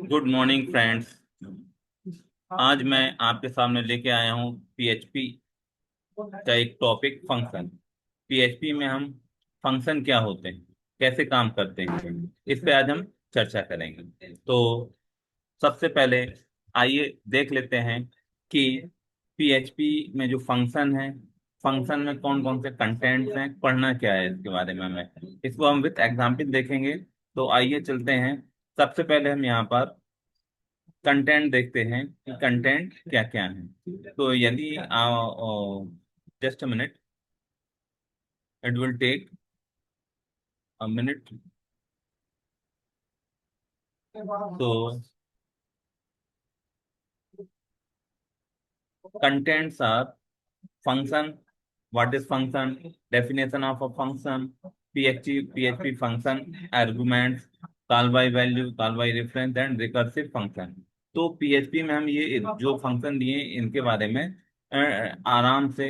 Good morning friends. आज मैं आपके सामने लेके आया हूँ पीएचपी का एक टॉपिक फंक्शन। पीएचपी में हम फंक्शन क्या होते हैं, कैसे काम करते हैं, इस पे आज हम चर्चा करेंगे। तो सबसे पहले आइए देख लेते हैं कि पीएचपी में जो फंक्शन है, फंक्शन में कौन कौन से कंटेंट्स हैं, पढ़ना क्या है, इसके बारे में हमें इसको हम विथ एग्जाम्पल देखेंगे। तो आइए चलते हैं। सबसे पहले हम यहाँ पर कंटेंट देखते हैं कि कंटेंट क्या क्या है। तो यदि just a minute, it will take a minute. तो contents are function. What is function? Definition of a function. PHP function arguments, call by value, call by reference and recursive function. तो PHP में हम ये जो function दिए इनके बारे में आराम से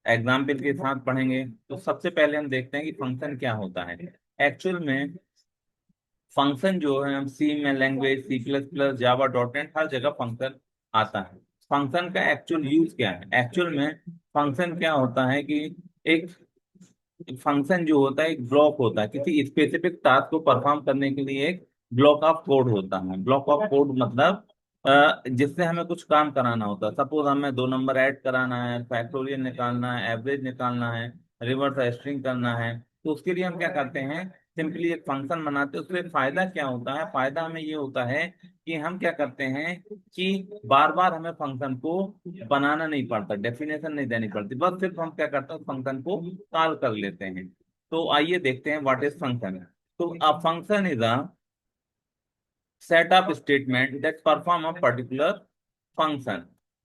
एग्जाम्पल के साथ पढ़ेंगे। तो सबसे पहले हम देखते हैं कि फंक्शन क्या होता है एक्चुअल में। फंक्शन जो है, हम सी में लैंग्वेज, C++, जावा, डॉट नेट, हर जगह फंक्शन आता है। फंक्शन का एक्चुअल यूज क्या है? एक्चुअल में फंक्शन क्या होता है कि एक फंक्शन जो होता है एक ब्लॉक होता है, किसी स्पेसिफिक टास्क को परफॉर्म करने के लिए एक ब्लॉक ऑफ कोड होता है। ब्लॉक ऑफ कोड मतलब जिससे हमें कुछ काम कराना होता है। सपोज हमें दो नंबर ऐड कराना है, फैक्टोरियल निकालना है, एवरेज निकालना है, रिवर्स स्ट्रिंग करना है। तो उसके लिए हम क्या करते हैं, सिंपली एक फंक्शन बनाते हैं। उससे फायदा क्या होता है? फायदा हमें ये होता है कि हम क्या करते हैं कि बार बार हमें फंक्शन को बनाना नहीं पड़ता, डेफिनेशन नहीं देनी पड़ती, बस सिर्फ हम क्या करते हैं, फंक्शन को कॉल कर लेते हैं। तो आइए देखते हैं व्हाट इज फंक्शन। तो a function is a set of statement that perform a particular function.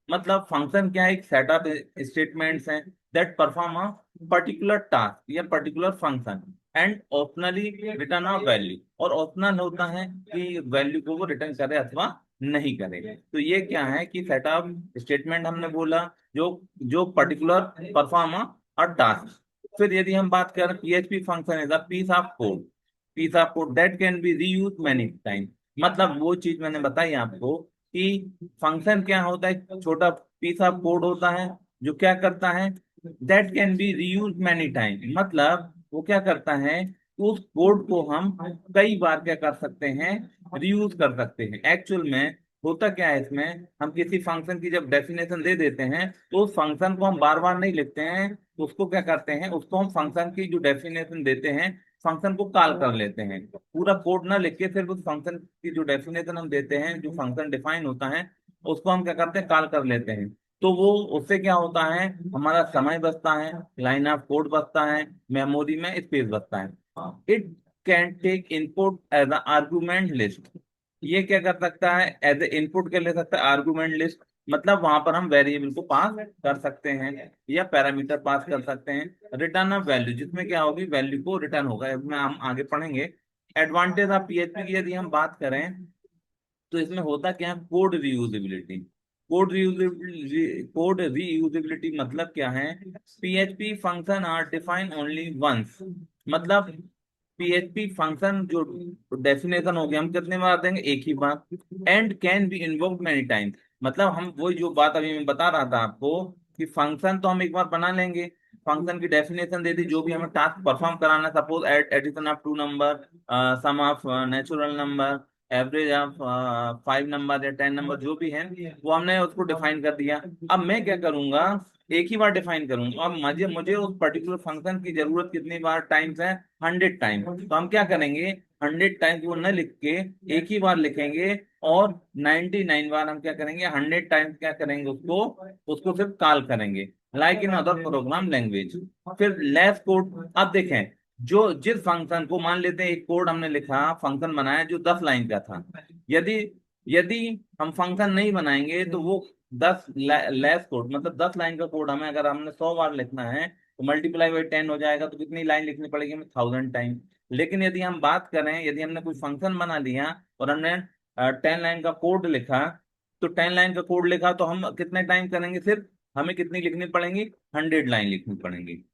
मतलब फंक्शन क्या है? एक सेट ऑफ स्टेटमेंट्स हैं that perform a particular task या particular function and optionally return a value. और optional होता है कि वैल्यू को वो रिटर्न करे अथवा नहीं करे। तो ये क्या है कि सेट ऑफ स्टेटमेंट हमने बोला जो जो पर्टिकुलर परफॉर्म अ टास्क। फिर यदि हम बात करें, PHP function is a piece of code, piece of code that can be reuse many time. मतलब वो चीज मैंने बताई आपको कि फंक्शन क्या होता है, छोटा पीस ऑफ कोड होता है जो क्या करता है, that can be reuse many time. मतलब वो क्या करता है, उस कोड को हम कई बार क्या कर सकते हैं, रीयूज कर सकते हैं। एक्चुअल में होता क्या है इसमें, हम किसी फंक्शन की जब डेफिनेशन दे देते हैं तो उस फंक्शन को हम बार बार नहीं लिखते हैं। तो उसको क्या करते हैं, उसको हम फंक्शन की जो डेफिनेशन देते हैं, फंक्शन को कॉल कर लेते हैं। पूरा कोड ना लिख के सिर्फ उस फंक्शन की जो डेफिनेशन हम देते हैं, जो फंक्शन डिफाइन होता है, उसको हम क्या करते हैं, कॉल कर लेते हैं। तो वो उससे क्या होता है, हमारा समय बचता है, लाइन ऑफ कोड बचता है, मेमोरी में स्पेस बचता है। It can take input as a argument list. ये क्या कर सकता है, एज ए इनपुट के ले सकता है आर्गुमेंट लिस्ट। मतलब वहां पर हम वेरिएबल को पास कर सकते हैं या पैरामीटर पास कर सकते हैं। रिटर्न ऑफ वैल्यू, जिसमें क्या होगी, वैल्यू को रिटर्न होगा। इसमें हम आगे पढ़ेंगे। एडवांटेज ऑफ पीएचपी की यदि हम बात करें तो इसमें होता क्या है, कोड रीयूजेबिलिटी। कोड रीयूजेबिलिटी मतलब क्या है, PHP function are define only once. मतलब पीएचपी फंक्शन जो डेफिनेशन हो गया, हम कितने बार देंगे, एक ही बार। And can be invoked many times. मतलब हम वही जो बात अभी मैं बता रहा था आपको कि फंक्शन तो हम एक बार बना लेंगे, फंक्शन की डेफिनेशन दे दी, जो भी हमें टास्क परफॉर्म कराना, suppose addition of two number, sum of natural number, average of 5 number या 10 नंबर, जो भी है वो हमने उसको डिफाइन कर दिया। अब मैं क्या करूंगा, एक ही बार डिफाइन करूंगा। अब मुझे मुझे उस पर्टिकुलर फंक्शन की जरूरत कितनी बार टाइम्स है, 100 टाइम। तो हम क्या करेंगे, 100 टाइम्स वो न लिख के एक ही बार लिखेंगे, और 99 बार हम क्या करेंगे, 100 टाइम्स क्या करेंगे, उसको उसको सिर्फ कॉल करेंगे, like in other programme language. फिर लेस कोड। अब देखें, जो जिस फंक्शन को, मान लेते हैं एक कोड हमने लिखा, फंक्शन बनाया जो 10 लाइन का था। यदि यदि हम फंक्शन नहीं बनाएंगे तो वो 10 लेस कोड, मतलब 10 लाइन का कोड हमें अगर हमने 100 बार लिखना है तो मल्टीप्लाई बाई 10 हो जाएगा। तो कितनी लाइन लिखनी पड़ेगी हमें, 1000 टाइम। लेकिन यदि हम बात करें, यदि हमने कोई फंक्शन बना लिया और हमने 10 लाइन का कोड लिखा, तो 10 लाइन का कोड लिखा तो हम कितने टाइम करेंगे, सिर्फ हमें कितनी लिखनी पड़ेंगी, 100 लाइन लिखनी पड़ेंगी।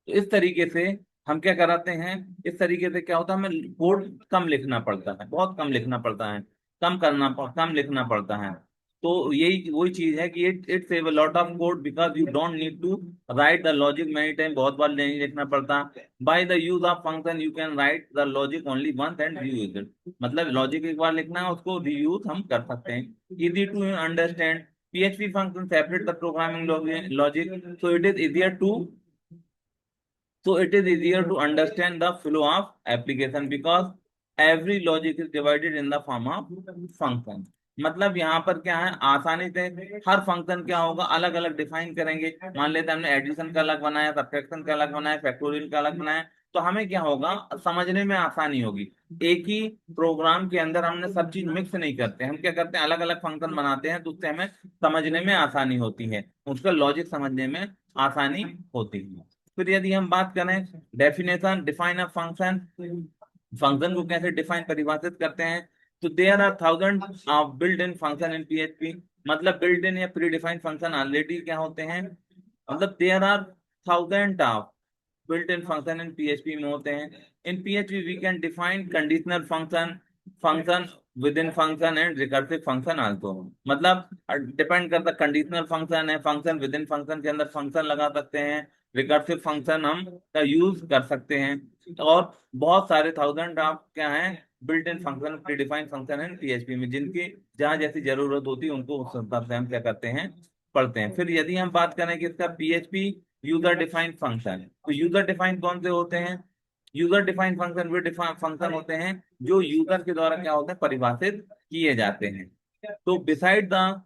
तो इस तरीके से हम क्या कराते हैं, इस तरीके से क्या होता है, हमें कोड कम लिखना पड़ता है, बहुत कम लिखना पड़ता है, कम लिखना पड़ता है। तो यही वही चीज है कि it save a lot of code because you don't need to write the logic many time, बहुत बार नहीं लिखना पड़ता। By the use of function you can write the logic only once and reuse it, मतलब logic एक बार लिखना है, उसको रीयूज हम कर सकते हैं। Easy to understand, PHP function separate the programming logic, so it is easier to understand the flow of application because every logic is divided in the form of function। मतलब यहाँ पर क्या है, आसानी से हर फंक्शन क्या होगा, अलग अलग डिफाइन करेंगे। मान लेते हैं हमने एडिशन का अलग बनाया, सब्ट्रैक्शन का अलग बनाया, फैक्टोरियल का अलग बनाया, तो हमें क्या होगा, समझने में आसानी होगी। एक ही प्रोग्राम के अंदर हमने सब चीज मिक्स नहीं करते, हम क्या करते हैं, अलग अलग फंक्शन बनाते हैं, तो उससे हमें समझने में आसानी होती है, उसका लॉजिक समझने में आसानी होती है। फिर यदि हम बात करें definition, define a function, function को कैसे डिफाइन परिभाषित करते हैं, तो there are thousand of built in function in PHP, मतलब बिल्ट इन या प्री डिफाइंड फंक्शन ऑलरेडी क्या होते हैं, मतलब there are thousand of built in function in PHP में होते हैं। In PHP we can define conditional function within function and recursive function also, मतलब डिपेंड करता, कंडीशनल फंक्शन है, फंक्शन विद इन फंक्शन के अंदर फंक्शन लगा सकते हैं, रिकर्सिव फंक्शन हम का यूज कर सकते हैं, और बहुत सारे थाउजेंड ऑफ क्या है built in function, pre defined function है PHP में, जिनकी जहां जैसी जरूरत होती है उनको उस हिसाब से हम क्या करते हैं, पढ़ते हैं। फिर यदि हम बात करें कि इसका PHP यूजर डिफाइंड फंक्शन, तो यूजर डिफाइंड कौन से होते हैं, यूजर डिफाइंड फंक्शन वे फंक्शन होते हैं जो यूजर के द्वारा क्या होते हैं, परिभाषित किए जाते हैं। तो बिसाइड द,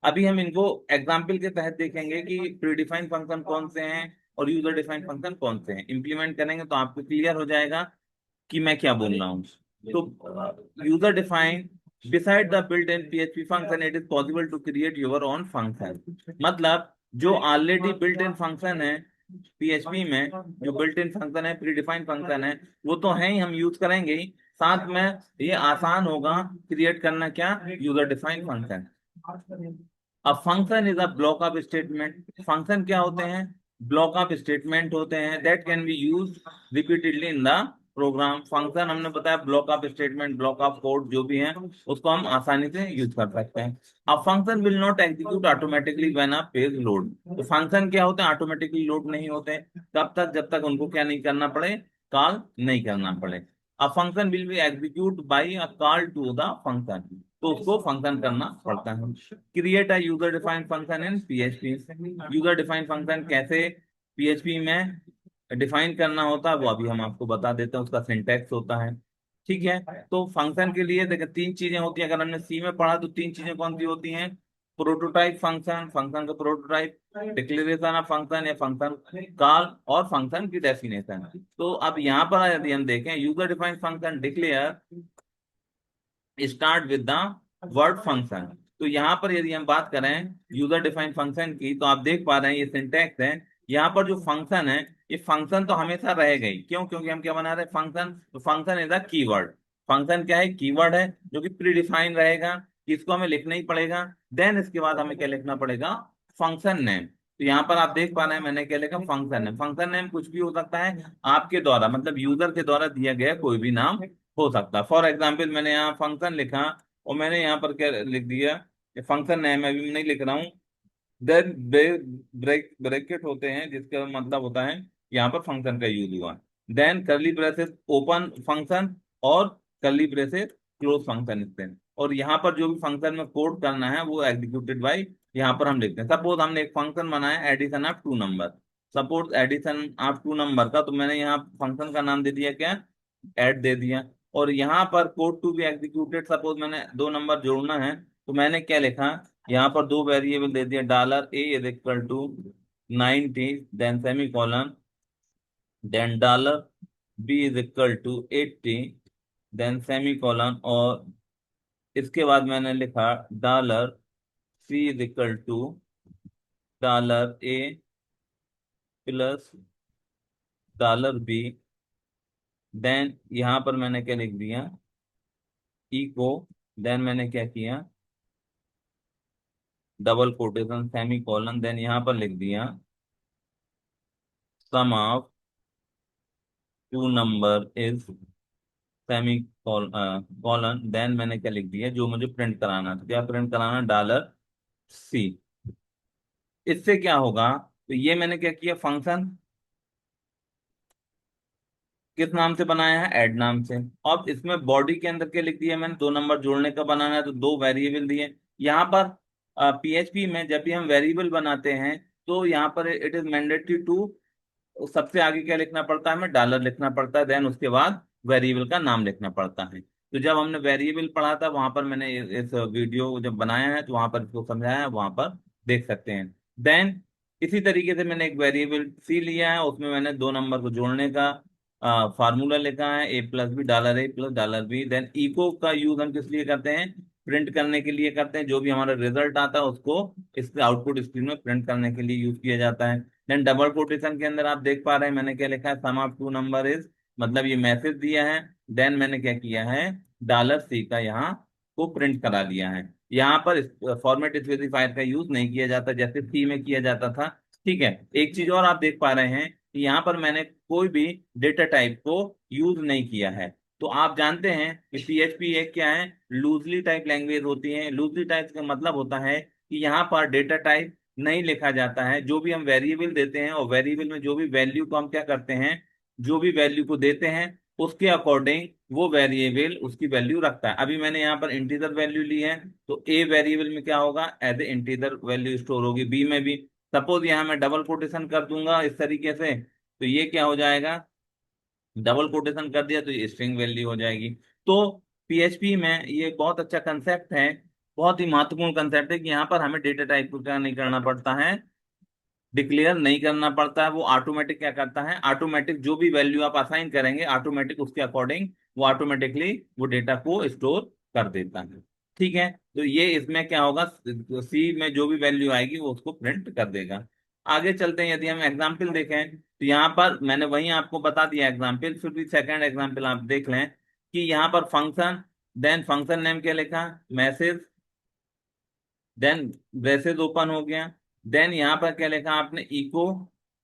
अभी हम इनको एग्जाम्पल के तहत देखेंगे कि प्री डिफाइंड फंक्शन कौन से हैं और यूजर डिफाइंड फंक्शन कौन से हैं, इंप्लीमेंट करेंगे तो आपको क्लियर हो जाएगा कि मैं क्या बोल रहा हूँ। तो user defined, beside the built-in PHP function it is possible to create your own function, मतलब जो ऑलरेडी बिल्ट इन फंक्शन है PHP में, जो बिल्ट इन फंक्शन है, प्री डिफाइंड फंक्शन है, वो तो है ही, हम यूज करेंगे ही, साथ में ये आसान होगा क्रिएट करना क्या, यूजर डिफाइंड फंक्शन। अब function is a block of statement, function क्या होते हैं, ब्लॉक ऑफ स्टेटमेंट होते हैं, that can be use repeatedly in the program. Function हमने बताया block of statement, block of code जो भी है, उसको हम आसानी से यूज कर सकते हैं। अब function will not execute automatically when a page load, तो फंक्शन क्या होते हैं, ऑटोमेटिकली लोड नहीं होते तब तक जब तक उनको क्या नहीं करना पड़े, कॉल नहीं करना पड़े। A function will be execute by a call to the function, तो उसको फंक्शन करना पड़ता है। Create a user defined function in PHP, user defined function कैसे PHP में डिफाइन करना होता है वो अभी हम आपको बता देते हैं, उसका सिंटैक्स होता है। ठीक है, तो फंक्शन के लिए देखिए तीन चीजें होती हैं, अगर हमने सी में पढ़ा तो तीन चीजें कौन सी होती हैं, प्रोटोटाइप फंक्शन, फंक्शन का प्रोटोटाइप, डिक्लेरेशन ऑफ फंक्शन या फंक्शन कॉल, और फंक्शन की डेफिनेशन। तो अब यहाँ पर यदि हम देखें, user defined function declare start with the word function, तो यहाँ पर यदि हम बात करें यूजर डिफाइंड फंक्शन की, तो आप देख पा रहे हैं ये सिंटैक्स है। यहाँ पर जो फंक्शन है, ये फंक्शन तो हमेशा रहेगा ही, क्यों, क्योंकि हम क्या बना रहे हैं, फंक्शन, तो function is a keyword, function क्या है, कीवर्ड है जो कि प्री डिफाइन रहेगा, इसको हमें लिखना ही पड़ेगा। देन इसके बाद हमें क्या लिखना पड़ेगा, फंक्शन नेम। तो यहाँ पर आप देख पा रहे हैं मैंने क्या लिखा, फंक्शन नेम। फंक्शन नेम कुछ भी हो सकता है आपके द्वारा, मतलब यूजर के द्वारा दिया गया कोई भी नाम हो सकता है। फॉर एग्जाम्पल मैंने यहाँ फंक्शन लिखा और मैंने यहाँ पर क्या लिख दिया, फंक्शन नेम अभी मैं नहीं लिख रहा हूँ, देन ब्रैकेट होते हैं जिसका मतलब होता है यहाँ पर फंक्शन का यूज हुआ, देन करली ब्रेसेस ओपन फंक्शन और करली ब्रेसेस क्लोज फंक्शन लिखते हैं, और यहाँ पर जो भी फंक्शन में कोड करना है वो एग्जीक्यूटेड बाय यहाँ पर हम लिखते हैं। सपोज हमने एक फंक्शन बनाया addition of two number, suppose addition of two number का, तो मैंने यहाँ फंक्शन का नाम दे दिया क्या, ऐड दे दिया, और यहाँ पर code to be executed, suppose मैंने दो नंबर जोड़ना है, तो मैंने क्या लिखा, यहाँ पर दो वेरिएबल दे दिया, $a=90 then semicolon, then $b=80 then semicolon, और इसके बाद मैंने लिखा $c=$a प्लस $b, देन यहाँ पर मैंने क्या लिख दिया, इको, देन मैंने क्या किया, double quotation semicolon, then यहाँ पर लिख दिया sum of two number is semicolon, then मैंने क्या लिख दिया, जो मुझे प्रिंट कराना था, क्या प्रिंट कराना, डॉलर सी। इससे क्या होगा, तो ये मैंने क्या किया, फंक्शन किस नाम से बनाया है, ऐड नाम से। अब इसमें बॉडी के अंदर क्या लिख दिया मैंने, दो नंबर जोड़ने का बनाना है तो दो वेरिएबल दिए। यहाँ पर पीएचपी में जब भी हम वेरिएबल बनाते हैं तो यहाँ पर इट इज मैंडेटरी टू, सबसे आगे क्या लिखना पड़ता है, हमें डॉलर लिखना पड़ता है, देन उसके बाद वेरिएबल का नाम लिखना पड़ता है। तो जब हमने वेरिएबल पढ़ा था वहां पर, मैंने इस वीडियो जब बनाया है तो वहां पर इसको समझाया है, वहां पर देख सकते हैं। देन इसी तरीके से मैंने एक वेरिएबल सी लिया है, उसमें मैंने दो नंबर को जोड़ने का फार्मूला लिखा है, A plus B dollar A plus dollar B. Then echo का यूज हम किस लिए करते हैं, प्रिंट करने के लिए करते हैं, जो भी हमारा रिजल्ट आता है उसको इसके आउटपुट स्क्रीन में प्रिंट करने के लिए यूज किया जाता है। देन डबल कोटेशन के अंदर आप देख पा रहे हैं मैंने क्या लिखा है, सम ऑफ टू नंबर इज, मतलब ये मैसेज दिया है। देन मैंने क्या किया है, डॉलर सी का यहाँ को प्रिंट करा दिया है। यहाँ पर फॉर्मेट स्पेसिफायर का यूज नहीं किया जाता जैसे सी में किया जाता था। ठीक है, एक चीज और आप देख पा रहे हैं कि यहाँ पर मैंने कोई भी डेटा टाइप को यूज नहीं किया है। तो आप जानते हैं कि पीएचपी एक क्या है, लूजली टाइप लैंग्वेज होती है। लूजली टाइप का मतलब होता है कि यहाँ पर डेटा टाइप नहीं लिखा जाता है, जो भी हम वेरिएबल देते हैं और वेरिएबल में जो भी वैल्यू को हम क्या करते हैं, जो भी वैल्यू को देते हैं उसके अकॉर्डिंग वो वेरिएबल उसकी वैल्यू रखता है। अभी मैंने यहाँ पर इंटीजर वैल्यू ली है तो ए वेरिएबल में क्या होगा, as A integer value store होगी, बी में भी। सपोज यहाँ मैं डबल कोटेशन कर दूंगा इस तरीके से, तो ये क्या हो जाएगा, डबल कोटेशन कर दिया तो ये स्ट्रिंग वैल्यू हो जाएगी। तो पीएचपी में ये बहुत अच्छा कंसेप्ट है, बहुत ही महत्वपूर्ण कंसेप्ट है कि यहाँ पर हमें डेटा टाइप को क्या नहीं करना पड़ता है, डिक्लेयर नहीं करना पड़ता है। वो ऑटोमेटिक क्या करता है, ऑटोमेटिक जो भी वैल्यू आप असाइन करेंगे ऑटोमेटिक उसके अकॉर्डिंग वो ऑटोमेटिकली वो डेटा को स्टोर कर देता है। ठीक है, तो ये इसमें क्या होगा, सी में जो भी वैल्यू आएगी वो उसको प्रिंट कर देगा। आगे चलते हैं, यदि हम एग्जाम्पल देखें तो यहाँ पर मैंने वही आपको बता दिया एग्जाम्पल, फिर भी सेकंड एग्जाम्पल आप देख लें कि यहाँ पर फंक्शन, देन फंक्शन नेम क्या लिखा, मैसेज, देन ब्रेसेस ओपन हो गया। देन यहाँ पर क्या लिखा आपने, इको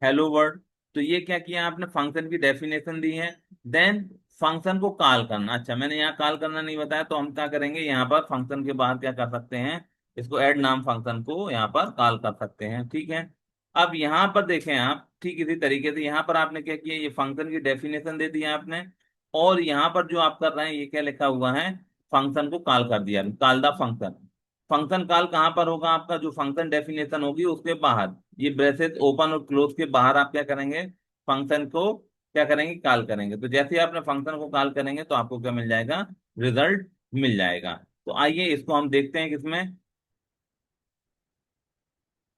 हेलो वर्ल्ड। तो ये क्या किया आपने, फंक्शन की डेफिनेशन दी है। देन फंक्शन को कॉल करना, अच्छा मैंने यहाँ कॉल करना नहीं बताया तो हम क्या करेंगे, यहाँ पर फंक्शन के बाहर क्या कर सकते हैं, इसको ऐड नाम फंक्शन को यहाँ पर कॉल कर सकते हैं। ठीक है, अब यहाँ पर देखें आप, ठीक इसी तरीके से यहाँ पर आपने क्या किया, ये फंक्शन की डेफिनेशन दे दी आपने, और यहाँ पर जो आप कर रहे हैं ये क्या लिखा हुआ है, फंक्शन को कॉल कर दिया, call the function. Function call कहाँ पर होगा आपका, जो फंक्शन डेफिनेशन होगी उसके बाहर, ये ब्रेसेस ओपन और क्लोज के बाहर आप क्या करेंगे, फंक्शन को क्या करेंगे, कॉल करेंगे। तो जैसे ही आपने फंक्शन को कॉल करेंगे तो आपको क्या मिल जाएगा, रिजल्ट मिल जाएगा। तो आइए इसको हम देखते हैं किसमें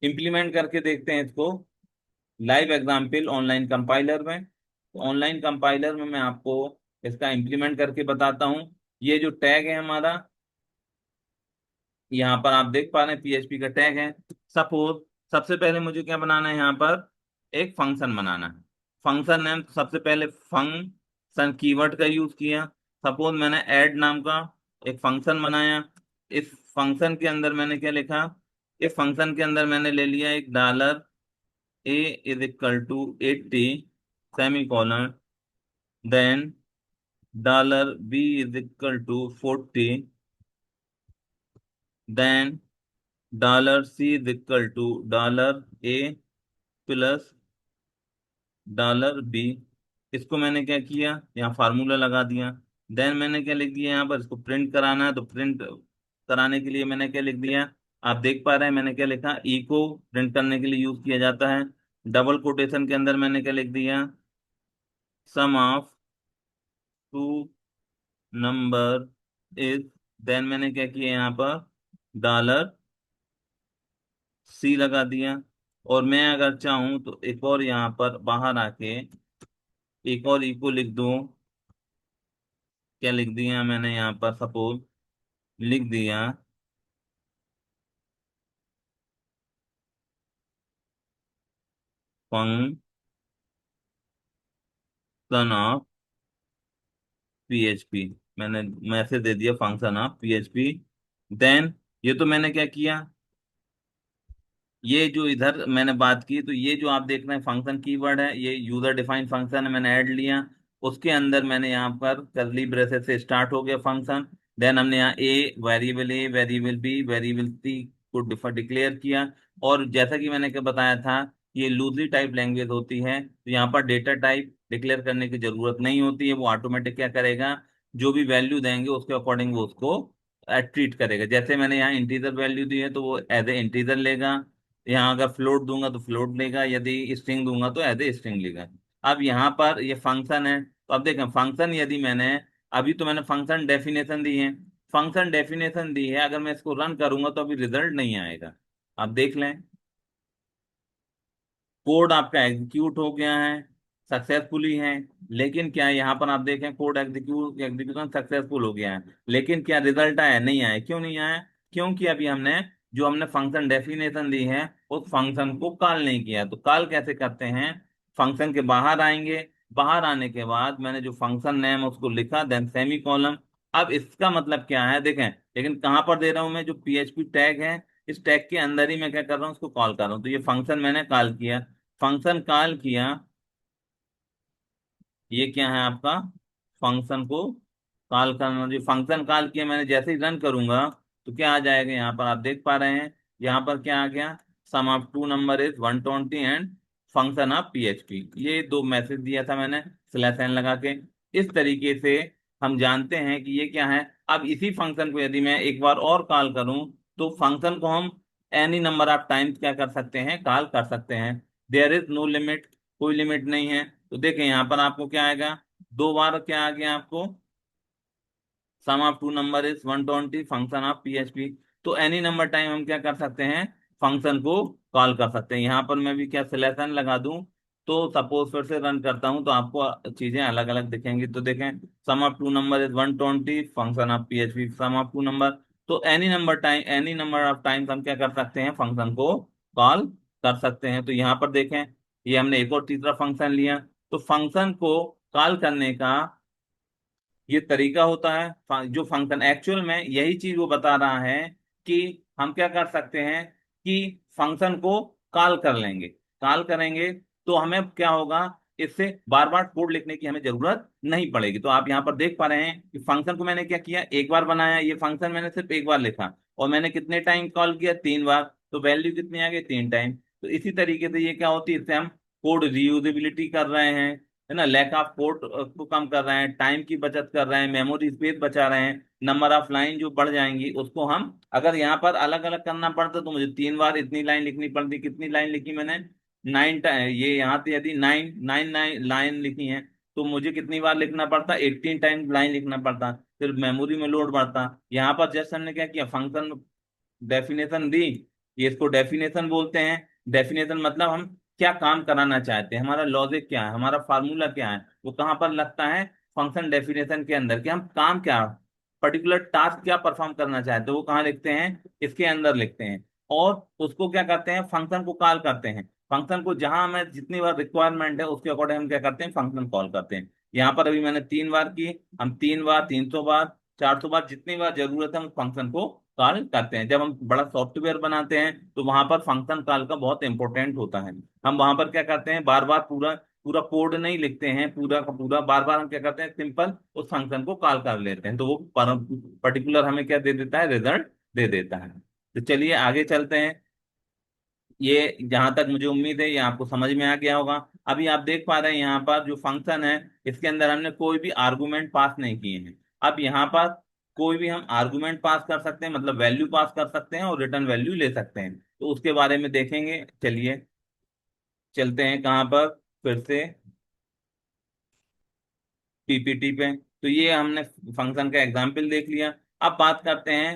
इंप्लीमेंट करके देखते हैं इसको, लाइव एग्जाम्पल ऑनलाइन कंपाइलर में। तो ऑनलाइन कंपाइलर में मैं आपको इसका इंप्लीमेंट करके बताता हूँ। ये जो टैग है हमारा, यहाँ पर आप देख पा रहे हैं पीएचपी का टैग है। सपोज सबसे पहले मुझे क्या बनाना है, यहाँ पर एक फंक्शन बनाना है। फंक्शन नेम सबसे पहले फंक्शन कीवर्ड का यूज किया। सपोज मैंने ऐड नाम का एक फंक्शन बनाया। इस फंक्शन के अंदर मैंने क्या लिखा, इस फंक्शन के अंदर मैंने ले लिया एक dollar A is equal to 80 semicolon, then dollar B is equal to 40, then dollar C is equal to dollar A plus dollar B. इसको मैंने क्या किया, यहाँ फार्मूला लगा दिया। देन मैंने क्या लिख दिया, यहाँ पर इसको प्रिंट कराना है तो प्रिंट कराने के लिए मैंने क्या लिख दिया, आप देख पा रहे हैं मैंने क्या लिखा, ई को प्रिंट करने के लिए यूज किया जाता है। डबल कोटेशन के अंदर मैंने क्या लिख दिया, sum of two number is, then मैंने क्या किया यहाँ पर डॉलर सी लगा दिया। और मैं अगर चाहूं तो एक और यहाँ पर बाहर आके एक और इको लिख दूं, क्या लिख दिया मैंने यहाँ पर, सपोज लिख दिया फंक्शन ऑफ पीएचपी, मैंने मैसेज दे दिया फंक्शन ऑफ पीएचपी। देन ये तो मैंने क्या किया, ये जो इधर मैंने बात की, तो ये जो आप देख रहे हैं फंक्शन कीवर्ड है, ये यूजर डिफाइंड फंक्शन है, मैंने ऐड लिया। उसके अंदर मैंने यहाँ पर कर्ली ब्रेसेस से स्टार्ट हो गया फंक्शन। देन हमने यहाँ ए, वेरिएबल बी, वेरिएबल सी को डिक्लेयर किया। और जैसा कि मैंने क्या बताया था, ये लूजली टाइप लैंग्वेज होती है, तो यहाँ पर डेटा टाइप डिक्लेयर करने की जरूरत नहीं होती है। वो ऑटोमेटिक क्या करेगा, जो भी वैल्यू देंगे उसके अकॉर्डिंग वो उसको ट्रीट करेगा। जैसे मैंने यहाँ इंटीजर वैल्यू दी है तो वो एज ए इंटीजर लेगा। यहाँ अगर फ्लोट दूंगा तो फ्लोट लेगा, यदि स्ट्रिंग दूंगा तो एज ए स्ट्रिंग लेगा। अब यहाँ पर ये फंक्शन है, तो अब देखें फंक्शन यदि मैंने, अभी तो मैंने फंक्शन डेफिनेशन दी है, फंक्शन डेफिनेशन दी है, अगर मैं इसको रन करूंगा तो अभी रिजल्ट नहीं आएगा। आप देख लें, कोड आपका एग्जीक्यूट हो गया है सक्सेसफुली है, लेकिन क्या यहाँ पर आप देखें कोड एग्जीक्यूशन सक्सेसफुल हो गया है, लेकिन क्या रिजल्ट आया, नहीं आया। क्यों नहीं आया? क्योंकि अभी हमने जो हमने फंक्शन डेफिनेशन दी है उस फंक्शन को कॉल नहीं किया। तो कॉल कैसे करते हैं, फंक्शन के बाहर आएंगे, बाहर आने के बाद मैंने जो फंक्शन नेम उसको लिखा, देन सेमी कॉलम। अब इसका मतलब क्या है देखें, लेकिन कहाँ पर दे रहा हूं मैं, जो पीएचपी टैग है, इस टैग के अंदर ही मैं क्या कर रहा हूँ, उसको कॉल कर रहा हूँ। तो ये फंक्शन मैंने कॉल किया, फंक्शन कॉल किया, ये क्या है आपका, फंक्शन को कॉल करना। जो फंक्शन कॉल किया मैंने, जैसे ही रन करूंगा तो क्या आ जाएगा, यहाँ पर आप देख पा रहे हैं, यहाँ पर क्या आ गया, sum of two number is 120 and function of PHP. ये दो मैसेज दिया था मैंने स्लैश एन लगा के। इस तरीके से हम जानते हैं कि ये क्या है। अब इसी फंक्शन को यदि मैं एक बार और कॉल करूं, तो फंक्शन को हम एनी नंबर ऑफ टाइम्स क्या कर सकते हैं, कॉल कर सकते हैं। देयर इज नो लिमिट, कोई लिमिट नहीं है। तो देखें यहाँ पर आपको क्या आएगा, दो बार क्या आ गया आपको, sum of two number is 120 function of PHP. तो एनी नंबर टाइम हम क्या कर सकते हैं, फंक्शन को कॉल कर सकते हैं। यहाँ पर मैं भी क्या सिलेक्शन लगा दूं, तो सपोज फिर से रन करता हूं तो आपको चीजें अलग अलग दिखेंगी। तो देखें, sum of two number is 120 function of PHP, sum of two number. तो एनी नंबर ऑफ टाइम्स हम क्या कर सकते हैं, फंक्शन को कॉल कर सकते हैं। तो यहाँ पर देखें, ये हमने एक और तीसरा फंक्शन लिया। तो फंक्शन को कॉल करने का ये तरीका होता है। जो फंक्शन एक्चुअल में यही चीज वो बता रहा है कि हम क्या कर सकते हैं कि फंक्शन को कॉल कर लेंगे, कॉल करेंगे तो हमें क्या होगा, इससे बार बार कोड लिखने की हमें जरूरत नहीं पड़ेगी। तो आप यहाँ पर देख पा रहे हैं कि फंक्शन को मैंने क्या किया, एक बार बनाया, ये फंक्शन मैंने सिर्फ एक बार लिखा, और मैंने कितने टाइम कॉल किया, 3 बार। तो वैल्यू कितनी आ गई, 3 टाइम। तो इसी तरीके से ये क्या होती है, इससे हम कोड रीयूजेबिलिटी कर रहे हैं, है ना, लैक ऑफ कोड को कम कर रहे हैं, टाइम की बचत कर रहे हैं, मेमोरी स्पेस बचा रहे हैं, नंबर ऑफ लाइन जो बढ़ जाएंगी उसको हम, अगर यहाँ पर अलग अलग करना पड़ता तो मुझे 3 बार इतनी लाइन लिखनी पड़ती। कितनी लाइन लिखी मैंने, 9 टाइम। ये यहाँ पे यदि नाइन नाइन नाइन लाइन लिखी है तो मुझे कितनी बार लिखना पड़ता, 18 टाइम लाइन लिखना पड़ता, फिर मेमोरी में लोड बढ़ता। यहाँ पर जस्ट हमने क्या किया, फंक्शन डेफिनेशन दी, ये इसको डेफिनेशन बोलते हैं। डेफिनेशन मतलब हम क्या काम कराना चाहते हैं, हमारा लॉजिक क्या है, हमारा फार्मूला क्या है, वो कहाँ पर लगता है, फंक्शन डेफिनेशन के अंदर। कि हम काम क्या, पर्टिकुलर टास्क क्या परफॉर्म करना चाहते हैं, वो कहाँ लिखते हैं, इसके अंदर लिखते हैं। और उसको क्या करते हैं, फंक्शन को कॉल करते हैं। फंक्शन को जहां हमें जितनी बार रिक्वायरमेंट है उसके अकॉर्डिंग हम क्या करते हैं, फंक्शन कॉल करते हैं। यहाँ पर अभी मैंने 3 बार की, हम 3 बार, 300 बार, 400 बार, जितनी बार जरूरत है हम फंक्शन को कॉल करते हैं। जब हम बड़ा सॉफ्टवेयर बनाते हैं तो वहां पर फंक्शन कॉल का बहुत इंपॉर्टेंट होता है। हम वहां पर क्या करते हैं, बार बार पूरा पूरा कोड नहीं लिखते हैं, पूरा का पूरा बार बार हम क्या करते हैं, सिंपल उस फंक्शन को कॉल कर लेते हैं, तो वो पर्टिकुलर हमें क्या दे देता है, रिजल्ट दे देता है। तो चलिए आगे चलते हैं। ये जहां तक मुझे उम्मीद है ये आपको समझ में आ गया होगा। अभी आप देख पा रहे हैं यहाँ पर जो फंक्शन है, इसके अंदर हमने कोई भी आर्गुमेंट पास नहीं किए हैं। अब यहाँ पर कोई भी हम आर्गुमेंट पास कर सकते हैं, मतलब वैल्यू पास कर सकते हैं और रिटर्न वैल्यू ले सकते हैं। तो उसके बारे में देखेंगे, चलिए चलते हैं कहाँ पर, फिर से पीपीटी पे। तो ये हमने फंक्शन का एग्जाम्पल देख लिया। अब बात करते हैं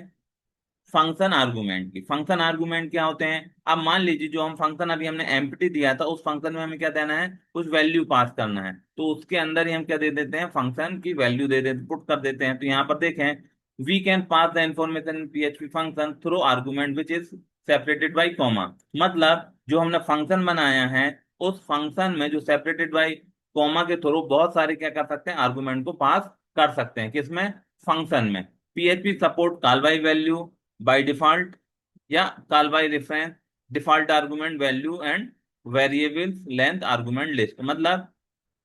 फंक्शन आर्गुमेंट की। फंक्शन आर्गुमेंट क्या होते हैं, अब मान लीजिए जो हम फंक्शन अभी हमने एम्प्टी दिया था, उस फंक्शन में हमें क्या देना है, कुछ वैल्यू पास करना है, तो उसके अंदर ही हम क्या दे देते हैं, फंक्शन की वैल्यू दे देते, पुट कर देते हैं। तो यहाँ पर देखें, we can pass the information in PHP function through argument which is separated by comma. मतलब जो हमने फंक्शन बनाया है, उस फंक्शन में जो सेपरेटेड बाई कॉमा के थ्रू बहुत सारे क्या कर सकते हैं, आर्गुमेंट को पास कर सकते हैं। किसमें, फंक्शन में। PHP support call by value by default या call by reference, default argument value and variable length argument list. मतलब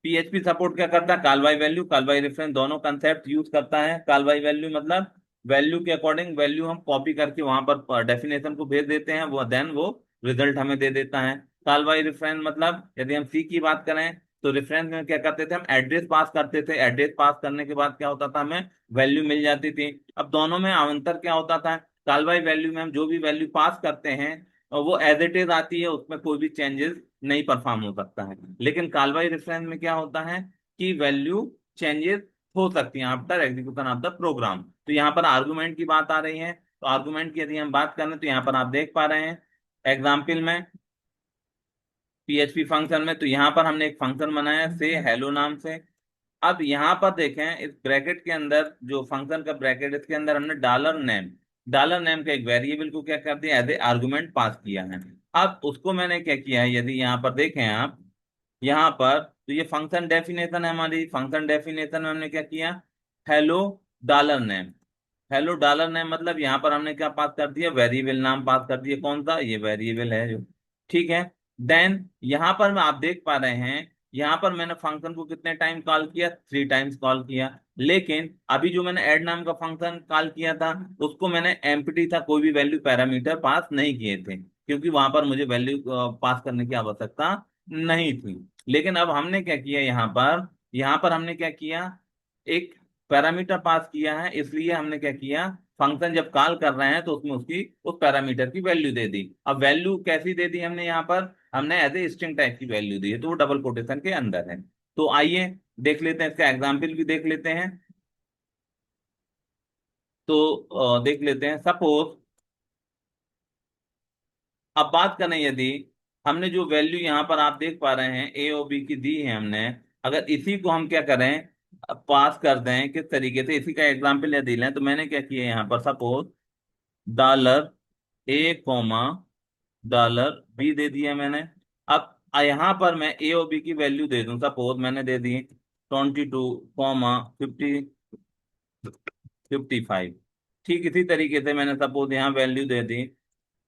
पीएचपी सपोर्ट क्या करता है, call by value call by reference दोनों कंसेप्ट यूज करता है। कॉल बाय वैल्यू मतलब value के अकॉर्डिंग वैल्यू हम कॉपी करके वहां पर डेफिनेशन को भेज देते हैं, वो देन वो रिजल्ट हमें दे देता है। कॉल बाय रेफरेंस मतलब यदि हम सी की बात करें तो रेफरेंस में क्या करते थे, हम एड्रेस पास करते थे, एड्रेस पास करने के बाद क्या होता था, हमें वैल्यू मिल जाती थी। अब दोनों में अंतर क्या होता था, कॉल बाय वैल्यू में हम जो भी वैल्यू पास करते हैं और वो एज इट इज आती है, उसमें कोई भी चेंजेस नहीं परफॉर्म हो सकता है। लेकिन कॉल बाय रेफरेंस में क्या होता है कि वैल्यू चेंजेस हो सकती है after execution of the program. तो यहाँ पर आर्गुमेंट की बात आ रही है, तो आर्गुमेंट की यदि हम बात करें तो यहाँ पर आप देख पा रहे हैं एग्जाम्पल में पीएचपी फंक्शन में, तो यहाँ पर हमने एक फंक्शन बनाया से हेलो नाम से। अब यहाँ पर देखें इस ब्रैकेट के अंदर जो फंक्शन का ब्रैकेट, इसके अंदर हमने डॉलर नेम का एक वेरिएबल को क्या कर दिया, एज ए आर्गुमेंट पास किया है। अब उसको मैंने क्या किया है, यदि यहाँ पर देखें आप यहाँ पर, तो ये फंक्शन डेफिनेशन है हमारी। फंक्शन डेफिनेशन में हमने क्या किया, hello dollar name. Hello dollar name मतलब यहाँ पर हमने क्या पास कर दिया, वेरिएबल नाम पास कर दिया। कौन सा, ये वेरिएबल है जो, ठीक है। देन यहाँ पर मैं आप देख पा रहे हैं, यहाँ पर मैंने फंक्शन को कितने टाइम कॉल किया, 3 टाइम्स कॉल किया। लेकिन अभी जो मैंने ऐड नाम का फंक्शन कॉल किया था उसको मैंने एम्प्टी था, कोई भी वैल्यू पैरामीटर पास नहीं किए थे, क्योंकि वहां पर मुझे वैल्यू पास करने की आवश्यकता नहीं थी। लेकिन अब हमने क्या किया, यहाँ पर हमने क्या किया, एक पैरामीटर पास किया है, इसलिए हमने क्या किया, फंक्शन जब कॉल कर रहे हैं तो उसमें उसकी उस पैरामीटर की वैल्यू दे दी। अब वैल्यू कैसी दे दी हमने, यहाँ पर हमने एज ए स्ट्रिंग टाइप की वैल्यू दी है, तो वो डबल कोटेशन के अंदर है। तो आइए देख लेते हैं, इसका एग्जाम्पल भी देख लेते हैं। तो देख लेते हैं, सपोज अब बात करें, यदि हमने जो वैल्यू यहाँ पर आप देख पा रहे हैं ए और बी की दी है हमने, अगर इसी को हम क्या करें, पास कर दें किस तरीके से, इसी का एग्जाम्पल यदि लें, तो मैंने क्या किया यहाँ पर, suppose dollar A comma dollar B दे दिया मैंने। अब यहाँ पर मैं ए और बी की वैल्यू दे दूं, सपोज मैंने दे दी 22, 55। ठीक इसी तरीके से मैंने सपोज यहाँ वैल्यू दे दी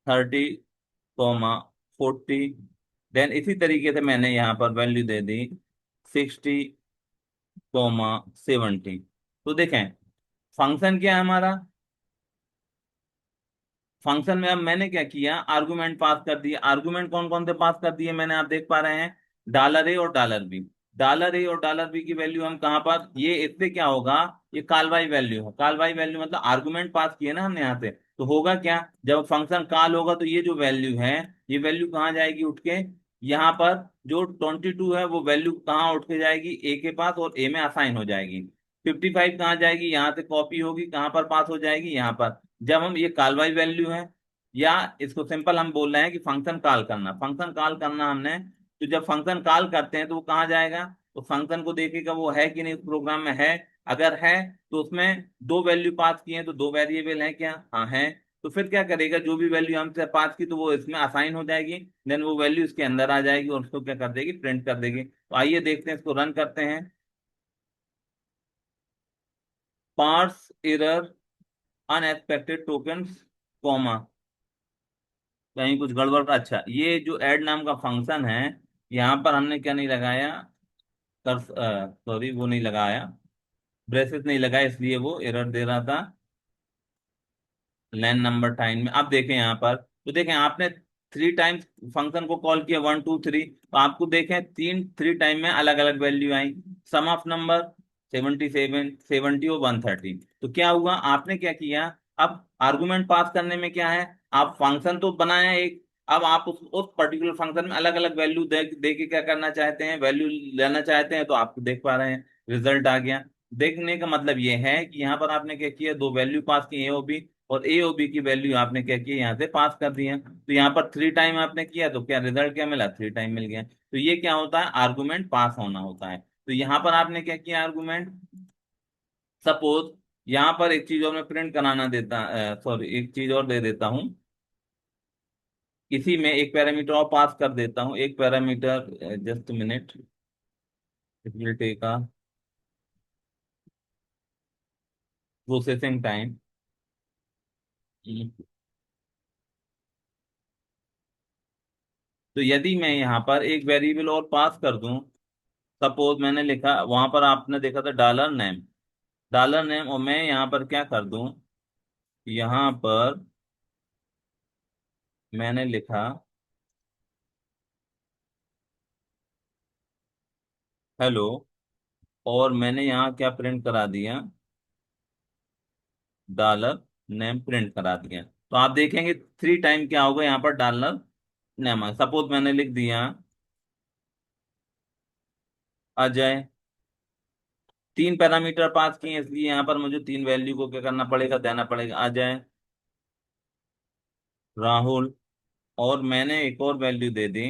30, 40। देन इसी तरीके से मैंने यहाँ पर वैल्यू दे दी 60, 70। तो देखें फंक्शन क्या है हमारा, फंक्शन में अब मैंने क्या किया, आर्गुमेंट पास कर दिए। आर्गुमेंट कौन कौन से पास कर दिए मैंने, आप देख पा रहे हैं डॉलर ए और डॉलर बी। डॉलर ए और डॉलर बी की वैल्यू हम कहाँ पर, ये इससे क्या होगा, ये कॉल बाय वैल्यू है। कॉल बाय वैल्यू मतलब आर्गुमेंट पास किए ना हमने यहाँ से, तो होगा क्या, जब फंक्शन कॉल होगा तो ये जो वैल्यू है, ये वैल्यू कहाँ जाएगी उठ के, यहाँ पर जो 22 है वो वैल्यू कहाँ उठ के जाएगी, ए के पास, और ए में असाइन हो जाएगी। 55 कहाँ जाएगी, यहाँ से कॉपी होगी, कहाँ पर पास हो जाएगी, यहाँ पर। जब हम ये कॉल बाय वैल्यू है, या इसको सिंपल हम बोल रहे हैं कि फंक्शन कॉल करना, फंक्शन कॉल करना हमने, तो जब फंक्शन कॉल करते हैं तो वो कहाँ जाएगा, तो फंक्शन को देखेगा वो है कि नहीं उस प्रोग्राम में है। अगर है तो उसमें दो वैल्यू पास किए हैं, तो दो वेरिएबल है क्या, हाँ है। तो फिर क्या करेगा, जो भी वैल्यू हमसे पास की तो वो इसमें असाइन हो जाएगी, देन वो वैल्यू इसके अंदर आ जाएगी और उसको क्या कर देगी, प्रिंट कर देगी। तो आइए देखते हैं, इसको रन करते हैं। Parse error unexpected tokens comma, कहीं कुछ गड़बड़, अच्छा ये जो ऐड नाम का फंक्शन है, यहाँ पर हमने क्या नहीं लगाया, कर सॉरी वो नहीं लगाया, ब्रेसेस नहीं लगाया, इसलिए वो एरर दे रहा था लैन नंबर टाइम में। अब देखें यहाँ पर, तो देखें आपने 3 टाइम्स फंक्शन को कॉल किया, 1 2 3, तो आपको देखें 3 टाइम में अलग अलग वैल्यू आई। सम ऑफ नंबर 77, 70 और 130। तो क्या हुआ, आपने क्या किया, अब आर्गुमेंट पास करने में क्या है, आप फंक्शन तो बनाया एक, अब आप उस पर्टिकुलर फंक्शन में अलग अलग वैल्यू दे के क्या करना चाहते हैं, वैल्यू लेना चाहते हैं, तो आप देख पा रहे हैं रिजल्ट आ गया। देखने का मतलब ये है कि यहाँ पर आपने क्या किया, दो वैल्यू पास की ए और बी, और ए और बी की वैल्यू आपने क्या की, यहाँ से पास कर दी है। तो यहाँ पर 3 टाइम आपने किया, तो क्या रिजल्ट क्या मिला, 3 टाइम मिल गया। तो ये क्या होता है, आर्गुमेंट पास होना होता है। तो यहाँ पर आपने क्या किया, आर्गुमेंट, सपोज यहाँ पर एक चीज और मैं प्रिंट कराना देता, सॉरी एक चीज और दे देता हूँ, इसी में एक पैरामीटर और पास कर देता हूँ, एक parameter, just minute, it will take a processing time. तो यदि मैं यहाँ पर एक वेरिएबल और पास कर दूं, सपोज मैंने लिखा वहां पर, आपने देखा था $नेम, $नेम, और मैं यहाँ पर क्या कर दूं, यहाँ पर मैंने लिखा हेलो, और मैंने यहाँ क्या प्रिंट करा दिया, डॉलर नेम प्रिंट करा दिया। तो आप देखेंगे 3 टाइम क्या होगा यहाँ पर, $नेम। सपोज मैंने लिख दिया अजय, 3 पैरामीटर पास किए, इसलिए यहाँ पर मुझे 3 वैल्यू को क्या करना पड़ेगा, देना पड़ेगा, अजय, राहुल, और मैंने एक और वैल्यू दे दी,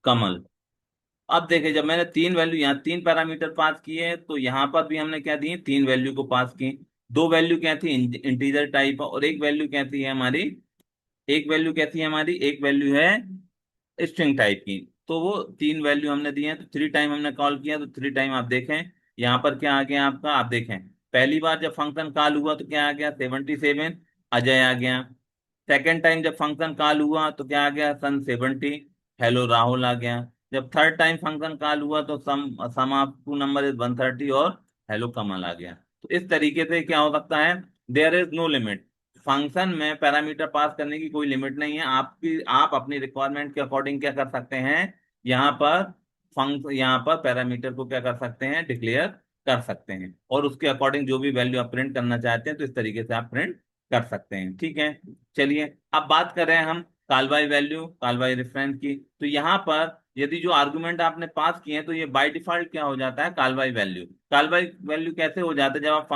कमल। अब देखिए, जब मैंने 3 वैल्यू, यहाँ 3 पैरामीटर पास किए, तो यहाँ पर भी हमने क्या दिए, 3 वैल्यू को पास की। 2 वैल्यू क्या थी, इंटीजर टाइप, और एक वैल्यू क्या थी हमारी, एक वैल्यू है स्ट्रिंग टाइप की। तो वो 3 वैल्यू हमने दी हैं, तो 3 टाइम हमने कॉल किया, तो 3 टाइम आप देखें यहाँ पर क्या आ गया आपका, आप देखें पहली बार जब फंक्शन कॉल हुआ तो क्या आ गया, 77 अजय आ गया। सेकेंड टाइम जब फंक्शन कॉल हुआ तो क्या आ गया, सन 70 हेलो राहुल आ गया। जब थर्ड टाइम फंक्शन कॉल हुआ तो सम ऑफ टू नंबर इज 130 और हेलो कमल आ गया। तो इस तरीके से क्या हो सकता है, there is no limit. Function में पैरामीटर पास करने की कोई लिमिट नहीं है, आप अपनी रिक्वायरमेंट के अकॉर्डिंग क्या कर सकते हैं, यहाँ पर यहाँ पर पैरामीटर को क्या कर सकते हैं, डिक्लेयर कर सकते हैं, और उसके अकॉर्डिंग जो भी वैल्यू आप प्रिंट करना चाहते हैं तो इस तरीके से आप प्रिंट कर सकते हैं। ठीक है, चलिए अब बात कर रहे हैं हम call by value, call by reference की। तो यहाँ पर यदि जो आर्गुमेंट आपने पास किए हैं तो ये बाय डिफॉल्ट क्या हो जाता है, call by value. Call by value कैसे हो जाता है, जब आप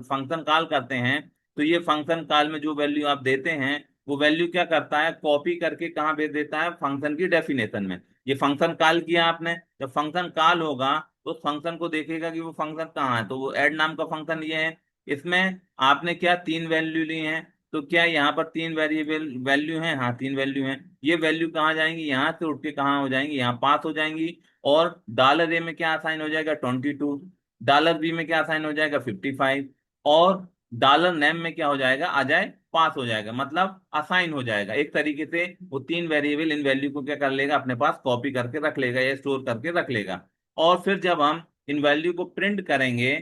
फंक्शन कॉल करते हैं तो ये फंक्शन कॉल में जो वैल्यू आप देते हैं, वो वैल्यू क्या करता है, कॉपी करके कहाँ भेज देता है, फंक्शन की डेफिनेशन में। ये फंक्शन कॉल किया आपने, जब फंक्शन कॉल होगा तो उस फंक्शन को देखेगा कि वो फंक्शन कहाँ है, तो वो ऐड नाम का फंक्शन ये है। इसमें आपने क्या 3 वैल्यू ली हैं, तो क्या यहाँ पर 3 वेरिएबल वैल्यू हैं, हाँ 3 वैल्यू हैं। ये वैल्यू कहाँ जाएंगी, यहाँ से उठ के कहाँ हो जाएंगी, यहाँ पास हो जाएंगी। और $A में क्या असाइन हो जाएगा, 22। $B में क्या असाइन हो जाएगा, 55। और $नेम में क्या हो जाएगा, आ जाए, पास हो जाएगा, मतलब असाइन हो जाएगा। एक तरीके से वो 3 वेरिएबल इन वैल्यू को क्या कर लेगा, अपने पास कॉपी करके रख लेगा या स्टोर करके रख लेगा। और फिर जब हम इन वैल्यू को प्रिंट करेंगे,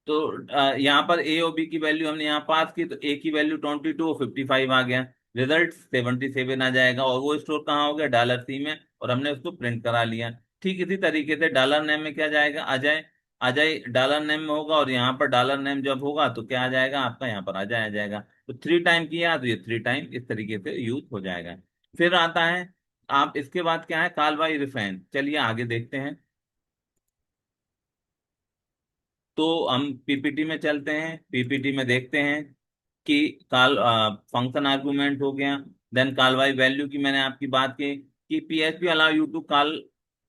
तो यहाँ पर ए और बी की वैल्यू हमने यहाँ पास की, तो ए की वैल्यू 22 और 55 आ गया, रिजल्ट 77 आ जाएगा, और वो स्टोर कहाँ हो गया, $C में, और हमने उसको प्रिंट करा लिया। ठीक इसी तरीके से $नेम में क्या जाएगा, अजय, अजय $नेम में होगा, और यहाँ पर $नेम जब होगा तो क्या आ जाएगा आपका, यहाँ पर अजय आ जाएगा। तो 3 टाइम किया तो ये 3 टाइम इस तरीके से यूज हो जाएगा। फिर आता है, आप इसके बाद क्या है, कॉल बाय रेफरेंस। चलिए आगे देखते हैं। तो हम पीपीटी में चलते हैं, पीपीटी में देखते हैं कि कॉल फंक्शन आर्गुमेंट हो गया। देन कॉल बाय वैल्यू की मैंने आपकी बात की कि PHP allow you to call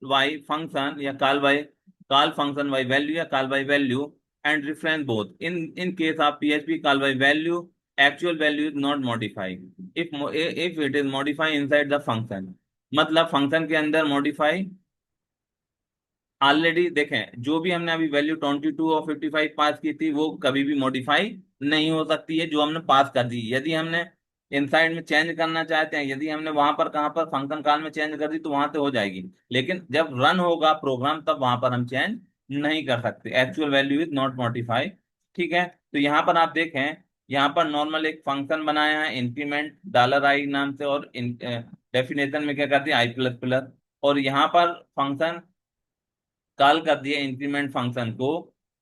by function या कॉल फंक्शन बाय वैल्यू या call by value and reference both in in case of PHP call by value, actual value is not modified if it is modify inside the function. मतलब function के अंदर modify already देखें, जो भी हमने अभी value 22 और 55 पास की थी वो कभी भी मॉडिफाई नहीं हो सकती है, जो हमने पास कर दी। यदि हमने इनसाइड में चेंज करना चाहते हैं, यदि हमने वहां पर कहाँ पर फंक्शन कॉल में चेंज कर दी तो वहां से हो जाएगी, लेकिन जब रन होगा प्रोग्राम तब वहां पर हम चेंज नहीं कर सकते। Actual value is not modify. ठीक है, तो यहाँ पर आप देखें, यहाँ पर नॉर्मल एक फंक्शन बनाया है इंक्रीमेंट $I नाम से, और डेफिनेशन में क्या करती है, I++। और यहाँ पर फंक्शन कॉल कर दिया इंक्रीमेंट फंक्शन को,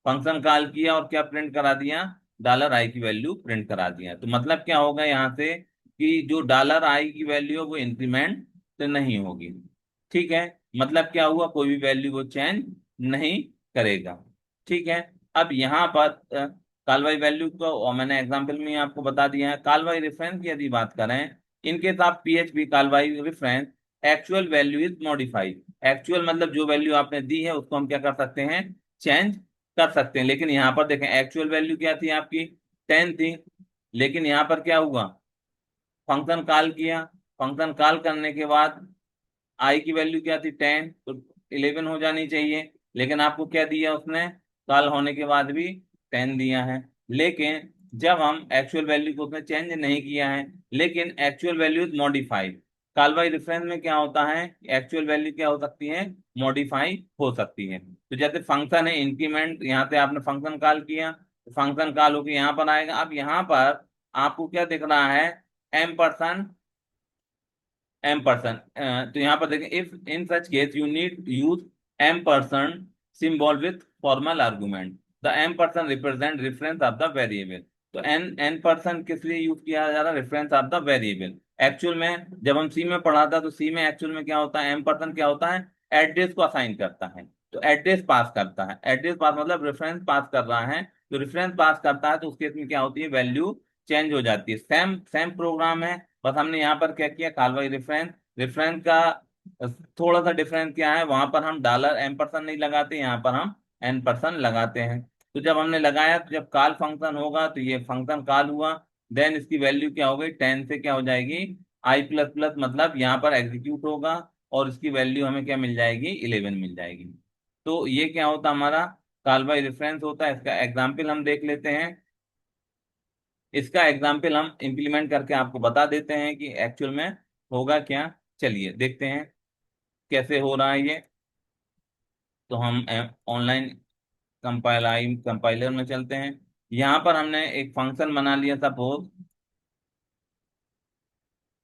फंक्शन कॉल किया और क्या प्रिंट करा दिया, $I की वैल्यू प्रिंट करा दिया। तो मतलब क्या होगा यहाँ से कि जो $I की वैल्यू है वो इंक्रीमेंट तो नहीं होगी। ठीक है, मतलब क्या हुआ, कोई भी वैल्यू वो चेंज नहीं करेगा। ठीक है, अब यहाँ पर कॉल बाय वैल्यू को और मैंने एग्जांपल में ही आपको बता दिया है। कॉल बाय रेफरेंस की यदि बात करें, इनके साथ PHP call by reference, actual value is modified. Actual मतलब जो वैल्यू आपने दी है उसको हम क्या कर सकते हैं, चेंज कर सकते हैं। लेकिन यहाँ पर देखें, एक्चुअल वैल्यू क्या थी आपकी, 10 थी, लेकिन यहाँ पर क्या हुआ, फंक्शन कॉल किया, फंक्शन कॉल करने के बाद आई की वैल्यू क्या थी, 10, तो 11 हो जानी चाहिए। लेकिन आपको क्या दिया उसने, कॉल होने के बाद भी 10 दिया है। लेकिन जब हम एक्चुअल वैल्यू को उसमें चेंज नहीं किया है, लेकिन actual value is modified. Call by reference में क्या होता है, एक्चुअल वैल्यू क्या हो सकती है, मॉडिफाई हो सकती है। तो जैसे फंक्शन है इंक्रीमेंट, यहाँ से आपने फंक्शन कॉल किया, फंक्शन कॉल होकर यहाँ पर आएगा। अब यहाँ पर आपको क्या दिख रहा है, M%, M%। तो यहाँ पर देखें, if in such case you need use M% symbol with formal argument, the M% represent reference of the variable। तो N% किस लिए यूज किया जा रहा है, reference of the variable. Actual में जब हम सी में पढ़ा था, तो सी में एक्चुअल में क्या होता है, M% क्या होता है, एड्रेस को असाइन करता है। तो एड्रेस पास करता है, एड्रेस पास मतलब रेफरेंस पास कर रहा है। तो रेफरेंस पास करता है तो उस केस में क्या होती है, वैल्यू चेंज हो जाती है। सेम सेम प्रोग्राम है, बस हमने यहाँ पर क्या किया, कॉल बाय रेफरेंस। रेफरेंस का थोड़ा सा डिफरेंस क्या है, वहां पर हम $M% नहीं लगाते, यहाँ पर हम N% लगाते हैं। तो जब हमने लगाया, तो जब कॉल फंक्शन होगा तो ये फंक्शन कॉल हुआ, देन इसकी वैल्यू क्या हो गई, 10 से क्या हो जाएगी, I++, मतलब यहाँ पर एग्जीक्यूट होगा और इसकी वैल्यू हमें क्या मिल जाएगी, 11 मिल जाएगी। तो ये क्या होता है, हमारा कॉल बाय रेफरेंस होता है। इसका एग्जाम्पल हम देख लेते हैं। इसका एग्जाम्पल हम इम्प्लीमेंट करके आपको बता देते हैं कि एक्चुअल में होगा क्या। चलिए देखते हैं कैसे हो रहा है ये। तो हम ऑनलाइन कंपाइलर में चलते हैं। यहाँ पर हमने एक फंक्शन बना लिया, सपोज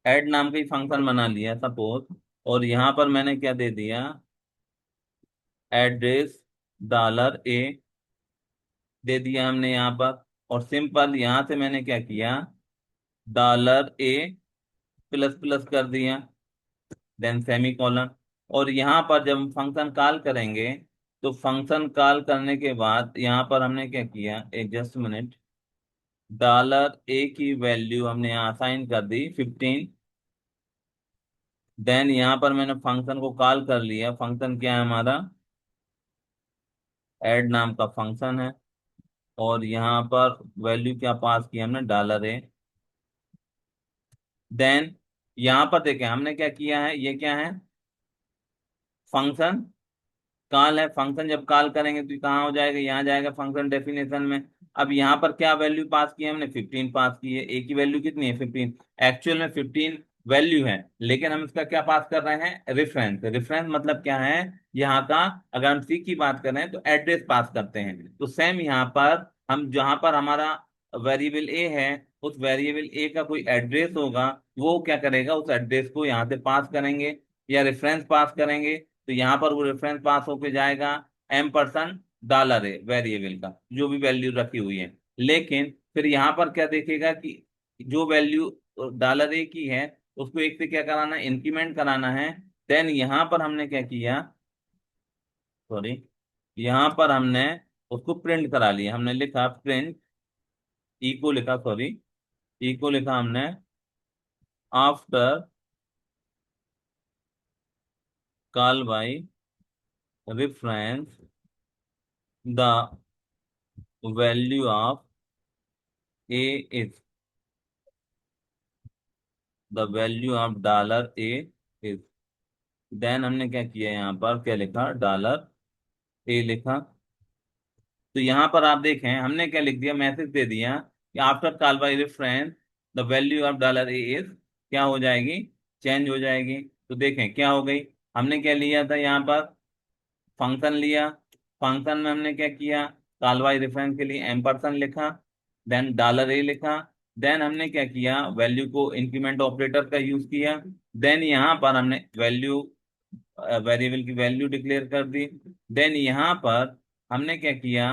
ऐड नाम का ही फंक्शन बना लिया सपोज। और यहाँ पर मैंने क्या दे दिया, एड्रेस $A दे दिया हमने यहाँ पर। और सिंपल यहाँ से मैंने क्या किया, $A प्लस प्लस कर दिया, देन सेमी कॉलन। और यहाँ पर जब हम फंक्शन कॉल करेंगे, तो फंक्शन कॉल करने के बाद यहाँ पर हमने क्या किया, एक जस्ट मिनट, $A की वैल्यू हमने यहाँ असाइन कर दी 15। देन यहाँ पर मैंने फंक्शन को कॉल कर लिया। फंक्शन क्या है हमारा, ऐड नाम का फंक्शन है। और यहाँ पर वैल्यू क्या पास किया हमने, $A। देन यहाँ पर देखें हमने क्या किया है, ये क्या है, फंक्शन कॉल है। फंक्शन जब कॉल करेंगे तो कहाँ हो जाएगा, यहाँ जाएगा फंक्शन डेफिनेशन में। अब यहाँ पर क्या वैल्यू पास की है हमने, 15 पास की है। ए की वैल्यू कितनी है, 15। एक्चुअल में 15 वैल्यू है, लेकिन हम इसका क्या पास कर रहे हैं, रेफरेंस। रेफरेंस मतलब क्या है, यहाँ का अगर हम सी की बात करें तो एड्रेस पास करते हैं। तो सेम यहाँ पर हम जहाँ पर हमारा वेरिएबल ए है, उस वेरिएबल ए का कोई एड्रेस होगा, वो क्या करेगा, उस एड्रेस को यहाँ से पास करेंगे या रेफरेंस पास करेंगे। तो यहाँ पर वो रेफरेंस पास होके जाएगा M%, वेरिएबल का जो भी वैल्यू रखी हुई है। लेकिन फिर यहाँ पर क्या देखेगा कि जो वैल्यू $A की है, उसको एक से क्या कराना है, इंक्रीमेंट कराना है। देन यहाँ पर हमने क्या किया, सॉरी, यहाँ पर हमने उसको प्रिंट करा लिया। हमने लिखा प्रिंट, ई को लिखा, सॉरी, ई को लिखा हमने after call by reference the value of A is, the value of $A is. Then हमने क्या किया, यहाँ पर क्या लिखा, $A लिखा। तो यहाँ पर आप देखें हमने क्या लिख दिया, मैसेज दे दिया कि after call by reference the value of $A is, क्या हो जाएगी, चेंज हो जाएगी। तो देखें क्या हो गई, हमने क्या लिया था यहाँ पर, फंक्शन लिया। फंक्शन में हमने क्या किया, कॉल बाय रेफरेंस के लिए M% लिखा, देन $A लिखा। देन हमने क्या किया, वैल्यू को इंक्रीमेंट ऑपरेटर का यूज किया। देन यहाँ पर हमने वैल्यू, वेरिएबल की वैल्यू डिक्लेयर कर दी। देन यहाँ पर हमने क्या किया,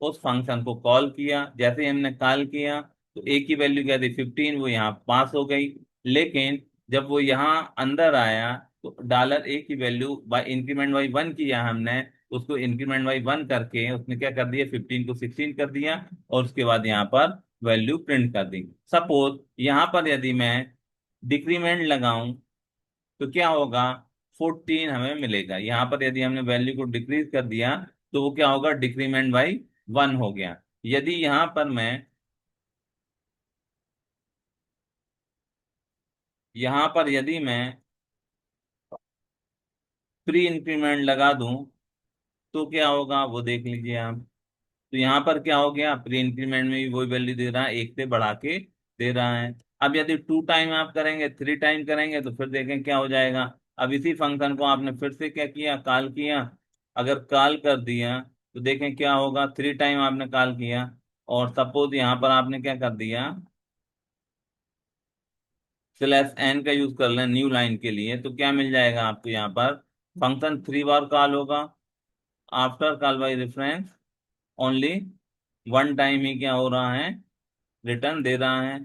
उस फंक्शन को कॉल किया। जैसे ही हमने कॉल किया तो ए की वैल्यू क्या थी, 15, वो यहाँ पास हो गई। लेकिन जब वो यहाँ अंदर आया तो $A की वैल्यू बाय इंक्रीमेंट बाई 1 किया हमने, उसको इंक्रीमेंट बाई 1 करके उसने क्या कर दिया, 15 को 16 कर दिया। और उसके बाद यहाँ पर वैल्यू प्रिंट कर दी। सपोज यहाँ पर यदि मैं डिक्रीमेंट लगाऊं तो क्या होगा, 14 हमें मिलेगा। यहाँ पर यदि हमने वैल्यू को डिक्रीज कर दिया तो वो क्या होगा, डिक्रीमेंट बाई 1 हो गया। यदि यहाँ पर मैं, यहाँ पर यदि मैं प्री इंक्रीमेंट लगा दूं तो क्या होगा वो देख लीजिए आप। तो यहाँ पर क्या हो गया, प्री इंक्रीमेंट में भी वही वैल्यू दे रहा है, 1 से बढ़ा के दे रहा है। अब यदि 2 टाइम आप करेंगे, 3 टाइम करेंगे, तो फिर देखें क्या हो जाएगा। अब इसी फंक्शन को आपने फिर से क्या किया, कॉल किया। अगर कॉल कर दिया तो देखें क्या होगा, 3 टाइम आपने कॉल किया, और सपोज यहाँ पर आपने क्या कर दिया, स्लैश एन का यूज कर लें न्यू लाइन के लिए, तो क्या मिल जाएगा आपको यहाँ पर, फंक्शन 3 बार कॉल होगा, after call by reference only 1 time ही क्या हो रहा है, रिटर्न दे रहा है।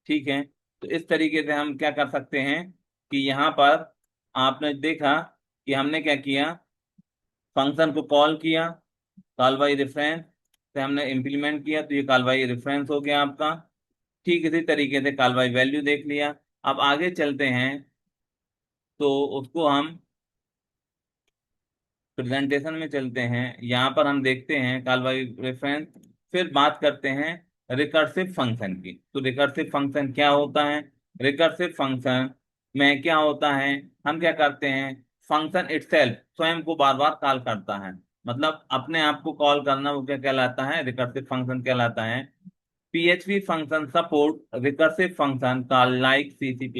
ठीक है, तो इस तरीके से हम क्या कर सकते हैं कि यहाँ पर आपने देखा कि हमने क्या किया, फंक्शन को कॉल किया, कॉल बाई रेफरेंस से हमने इम्प्लीमेंट किया, तो ये कॉल बाई रेफरेंस हो गया आपका। ठीक इसी तरीके से कॉल बाई वैल्यू देख लिया। अब आगे चलते हैं, तो उसको हम प्रेजेंटेशन में चलते हैं। यहाँ पर हम देखते हैं कॉल बाय रेफरेंस, फिर बात करते हैं रिकर्सिव फंक्शन की। तो रिकर्सिव फंक्शन क्या होता है, रिकर्सिव फंक्शन में क्या होता है, हम क्या करते हैं, फंक्शन इटसेल्फ स्वयं को बार बार कॉल करता है, मतलब अपने आप को कॉल करना, वो क्या कहलाता है, रिकर्सिव फंक्शन कहलाता है। PHP function support recursive function call like C, C++.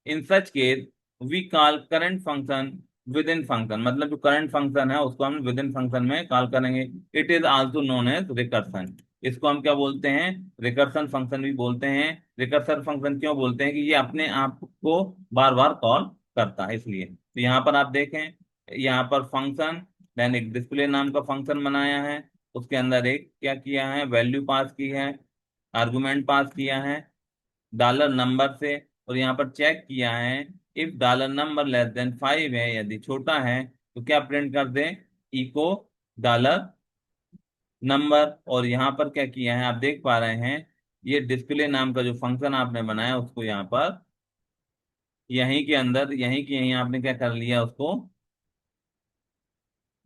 In such case, we call current function within function, मतलब जो current function है उसको हम within function में कॉल करेंगे। It is also known as recursion. इसको हम क्या बोलते हैं, रिकर्सन फंक्शन भी बोलते हैं। रिकर्सन फंक्शन क्यों बोलते हैं, कि ये अपने आप को बार बार कॉल करता है इसलिए। तो यहाँ पर आप देखें, यहाँ पर फंक्शन, देन एक डिस्प्ले नाम का फंक्शन बनाया है, उसके अंदर एक क्या किया है, वैल्यू पास की है, आर्गुमेंट पास किया है डॉलर नंबर से, और यहाँ पर चेक किया है if dollar number less than 5 है, यदि छोटा है तो क्या प्रिंट कर दें, इको डॉलर नंबर। और यहाँ पर क्या किया है, आप देख पा रहे हैं, ये डिस्प्ले नाम का जो फंक्शन आपने बनाया उसको यहाँ पर यहीं के अंदर, यहीं के यहीं आपने क्या कर लिया, उसको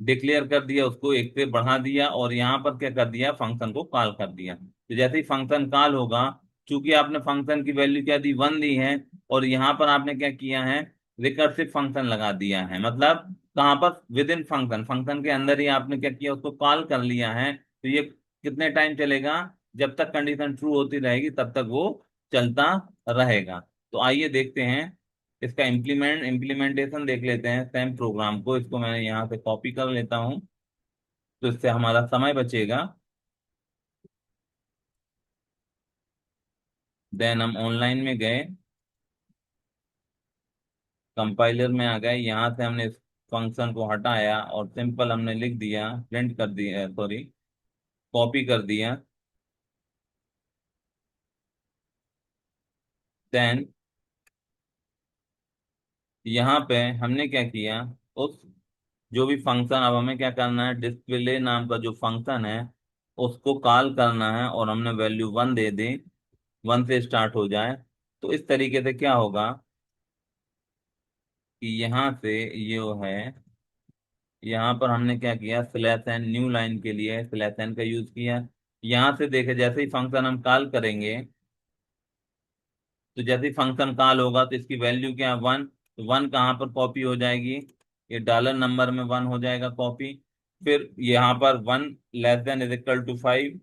डिक्लेयर कर दिया, उसको 1 पे बढ़ा दिया, और यहाँ पर क्या कर दिया, फंक्शन को कॉल कर दिया। तो जैसे ही फंक्शन कॉल होगा, चूंकि आपने फंक्शन की वैल्यू क्या दी, 1 दी है, और यहाँ पर आपने क्या किया है, रिकर्सिव फंक्शन लगा दिया है, मतलब कहाँ पर, विद इन फंक्शन, फंक्शन के अंदर ही आपने क्या किया, उसको कॉल कर लिया है। तो ये कितने टाइम चलेगा, जब तक कंडीशन ट्रू होती रहेगी तब तक वो चलता रहेगा। तो आइए देखते हैं इसका इम्प्लीमेंटेशन देख लेते हैं सेम प्रोग्राम को। इसको मैं यहाँ से कॉपी कर लेता हूँ, तो इससे हमारा समय बचेगा। देन हम ऑनलाइन में गए, कंपाइलर में आ गए, यहाँ से हमने इस फंक्शन को हटाया और सिंपल हमने लिख दिया, प्रिंट कर दिया, सॉरी कॉपी कर दिया। देन यहाँ पे हमने क्या किया, उस जो भी फंक्शन, अब हमें क्या करना है, डिस्प्ले नाम का जो फंक्शन है उसको कॉल करना है, और हमने वैल्यू 1 दे दी, 1 से स्टार्ट हो जाए। तो इस तरीके से क्या होगा कि यहाँ से ये वो है, यहाँ पर हमने क्या किया, स्लैश एन न्यू लाइन के लिए स्लैश एन का यूज किया। यहाँ से देखे, जैसे ही फंक्शन हम कॉल करेंगे, तो जैसे ही फंक्शन कॉल होगा तो इसकी वैल्यू क्या है, 1, तो 1 कहाँ पर कॉपी हो जाएगी, ये डॉलर नंबर में 1 हो जाएगा कॉपी। फिर यहाँ पर 1 less than is equal to 5,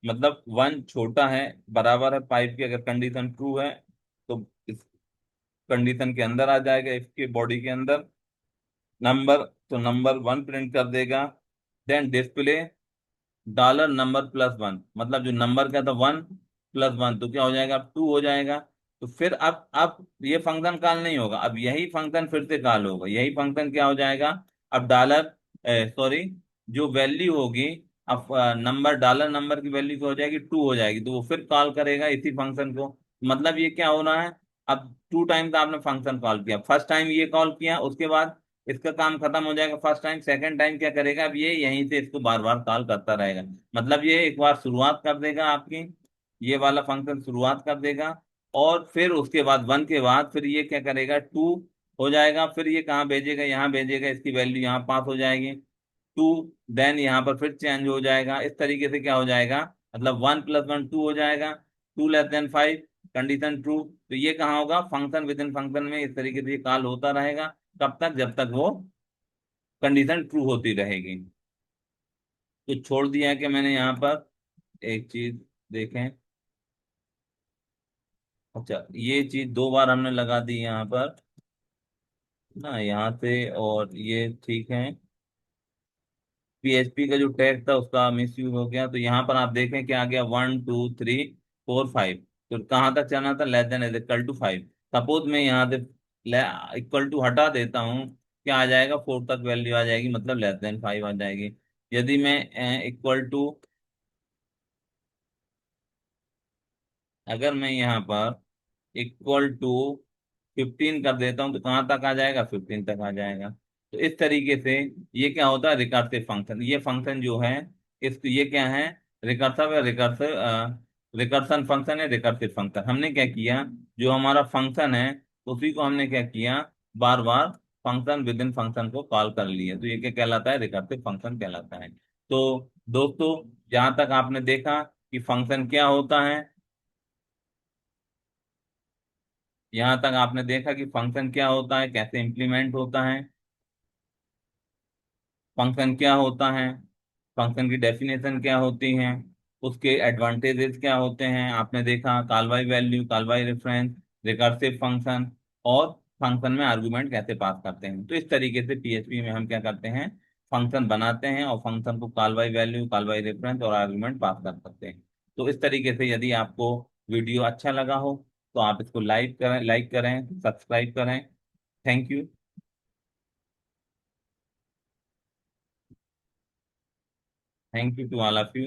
मतलब 1 छोटा है, बराबर है 5 की, अगर कंडीशन ट्रू है तो इस कंडीशन के अंदर आ जाएगा, इसके बॉडी के अंदर नंबर, तो नंबर 1 प्रिंट कर देगा। देन डिस्प्ले डॉलर नंबर +1, मतलब जो नंबर क्या था, 1 +1, तो क्या हो जाएगा, अब 2 हो जाएगा। तो फिर अब ये फंक्शन कॉल नहीं होगा, अब यही फंक्शन फिर से कॉल होगा, यही फंक्शन क्या हो जाएगा, अब डॉलर, सॉरी, जो वैल्यू होगी, अब नंबर, डॉलर नंबर की वैल्यू क्या हो जाएगी, 2 हो जाएगी, तो वो फिर कॉल करेगा इसी फंक्शन को। मतलब ये क्या हो रहा है, अब 2 टाइम तो आपने फंक्शन कॉल किया, फर्स्ट टाइम ये कॉल किया, उसके बाद इसका काम खत्म हो जाएगा फर्स्ट टाइम, सेकंड टाइम क्या करेगा, अब ये यहीं से इसको बार बार कॉल करता रहेगा। मतलब ये एक बार शुरुआत कर देगा आपकी, ये वाला फंक्शन शुरुआत कर देगा, और फिर उसके बाद 1 के बाद फिर ये क्या करेगा, 2 हो जाएगा, फिर ये कहाँ भेजेगा, यहाँ भेजेगा, इसकी वैल्यू यहाँ पास हो जाएगी 2। देन यहाँ पर फिर चेंज हो जाएगा, इस तरीके से क्या हो जाएगा, मतलब 1 + 1 2 हो जाएगा, 2 लेस देन 5, कंडीशन ट्रू। तो ये कहाँ होगा, फंक्शन विद इन फंक्शन में, इस तरीके से कॉल होता रहेगा। कब तक? जब तक वो कंडीशन ट्रू होती रहेगी। तो छोड़ दिया है कि मैंने यहाँ पर एक चीज देखें। अच्छा, ये चीज दो बार हमने लगा दी यहाँ पर ना, यहाँ से, और ये ठीक है। पीएचपी का जो टैग था उसका मिस यूज हो गया, तो यहाँ पर आप देखें क्या आ गया, 1 2 3 4 5। तो कहाँ तक जाना था? Less than is equal to 5। Suppose मैं यहाँ से इक्वल टू हटा देता हूँ, क्या आ जाएगा? 4 तक वैल्यू आ जाएगी, मतलब लेस देन 5 आ जाएगी। यदि मैं इक्वल टू, अगर मैं यहाँ पर इक्वल टू 15 कर देता हूँ, तो कहाँ तक आ जाएगा? 15 तक आ जाएगा। तो इस तरीके से ये क्या होता है? Recursive function. ये फंक्शन जो है, इस ये क्या है? रिकर्सिव है, रिकर्सन फंक्शन है, रिकर्सिव फंक्शन। हमने क्या किया, जो हमारा फंक्शन है उसी को हमने क्या किया, बार बार फंक्शन विद इन फंक्शन को कॉल कर लिया, तो ये क्या कहलाता है? रिकर्सिव फंक्शन कहलाता है। तो दोस्तों, जहां तक आपने देखा कि फंक्शन क्या होता है, यहाँ तक आपने देखा कि फंक्शन क्या होता है, कैसे इम्प्लीमेंट होता है, फंक्शन क्या होता है, फंक्शन की डेफिनेशन क्या होती है, उसके एडवांटेजेस क्या होते हैं। आपने देखा call by value, call by reference, recursive function, और फंक्शन में आर्गुमेंट कैसे पास करते हैं। तो इस तरीके से पीएचपी में हम क्या करते हैं, फंक्शन बनाते हैं और फंक्शन को call by value, call by reference और आर्गुमेंट पास कर सकते हैं। तो इस तरीके से यदि आपको वीडियो अच्छा लगा हो तो आप इसको लाइक करें, सब्सक्राइब करें। Thank you. Thank you to all of you.